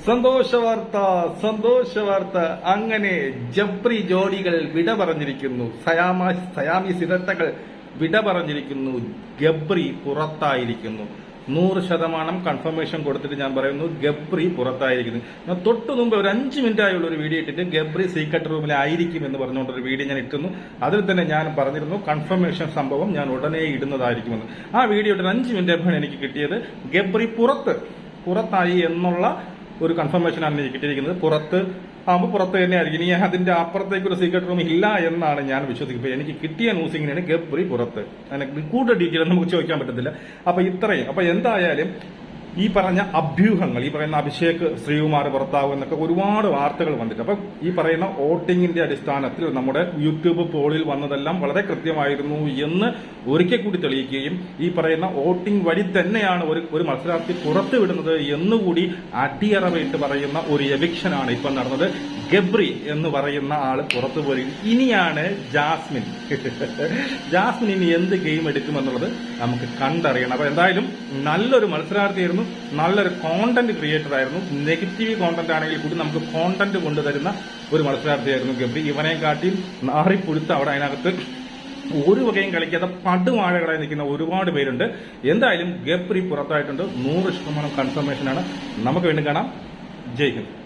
സന്തോഷ വാർത്ത. അങ്ങനെ ജബ്രി ജോഡികൾ വിട പറഞ്ഞിരിക്കുന്നു. സയാമീസ് ഇരട്ടകൾ വിട പറഞ്ഞിരിക്കുന്നു. ഗബ്രി പുറത്തായിരിക്കുന്നു. 100% കൺഫർമേഷൻ കൊടുത്തിട്ട് ഞാൻ പറയുന്നു, ഗബ്രി പുറത്തായിരിക്കുന്നു. ഞാൻ തൊട്ടു മുമ്പ് ഒരു 5 മിനിറ്റ് ആയുള്ള ഒരു വീഡിയോ ഇട്ടിട്ട് ഗബ്രി സീക്രട്ട് റൂമിൽ ആയിരിക്കും എന്ന് പറഞ്ഞുകൊണ്ടൊരു വീഡിയോ ഞാൻ ഇട്ടുന്നു. അതിൽ തന്നെ ഞാൻ പറഞ്ഞിരുന്നു കൺഫർമേഷൻ സംഭവം ഞാൻ ഉടനെ ഇടുന്നതായിരിക്കുമെന്ന്. ആ വീഡിയോ ഇട്ട് 5 മിനിറ്റ് ആയപ്പോൾ എനിക്ക് കിട്ടിയത് ഗബ്രി പുറത്തായി എന്നുള്ള ഒരു കൺഫർമേഷനാണ് എനിക്ക് കിട്ടിയിരിക്കുന്നത്. പുറത്ത് തന്നെയായിരിക്കും. ഇനി അതിന്റെ അപ്പുറത്തേക്ക് ഒരു സീക്രട്ട് റൂം ഇല്ല എന്നാണ് ഞാൻ വിശ്വസിക്കുന്നത്. എനിക്ക് കിട്ടിയ ന്യൂസ് ഇങ്ങനെയാണ്, ഗബ്രി പുറത്ത്. അതിനെ കൂടുതൽ ഡീറ്റെയിൽ നമുക്ക് ചോദിക്കാൻ പറ്റത്തില്ല. അപ്പൊ എന്തായാലും ഈ പറഞ്ഞ അഭ്യൂഹങ്ങൾ, ഈ പറയുന്ന അഭിഷേക് ശ്രീകുമാർ പുറത്താവും എന്നൊക്കെ ഒരുപാട് വാർത്തകൾ വന്നിട്ട്, അപ്പൊ ഈ പറയുന്ന വോട്ടിംഗിന്റെ അടിസ്ഥാനത്തിൽ നമ്മുടെ യൂട്യൂബ് പോളിൽ വന്നതെല്ലാം വളരെ കൃത്യമായിരുന്നു എന്ന് ഒരിക്കൽ കൂടി തെളിയിക്കുകയും ഈ പറയുന്ന വോട്ടിംഗ് വഴി തന്നെയാണ് ഒരു മത്സരാർത്ഥി പുറത്തു വിടുന്നത് എന്നുകൂടി അടിയറവിട്ട് പറയുന്ന ഒരു എവിക്ഷനാണ് ഇപ്പം നടന്നത്. ഗബ്രി എന്ന് പറയുന്ന ആള് പുറത്തു പോയി. ഇനിയാണ് ജാസ്മിൻ ഇനി എന്ത് ഗെയിം എടുക്കുമെന്നുള്ളത് നമുക്ക് കണ്ടറിയണം. അപ്പൊ എന്തായാലും നല്ലൊരു മത്സരാർത്ഥിയായിരുന്നു, നല്ലൊരു കോണ്ടന്റ് ക്രിയേറ്റർ ആയിരുന്നു. നെഗറ്റീവ് കോണ്ടന്റ് ആണെങ്കിൽ കൂടി നമുക്ക് കോണ്ടന്റ് കൊണ്ടുതരുന്ന ഒരു മത്സരാർത്ഥിയായിരുന്നു ഗബ്രി. ഇവനെ കാട്ടി നാറിപ്പുഴുത്ത് അവിടെ അതിനകത്ത് ഒരു വകയും കളിക്കാതെ പടുവാഴകളായി നിൽക്കുന്ന ഒരുപാട് പേരുണ്ട്. എന്തായാലും ഗബ്രി പുറത്തായിട്ടുണ്ട്. 100% കൺഫർമേഷനാണ്. നമുക്ക് വീണ്ടും കാണാം. ജയ് ഹിന്ദ്.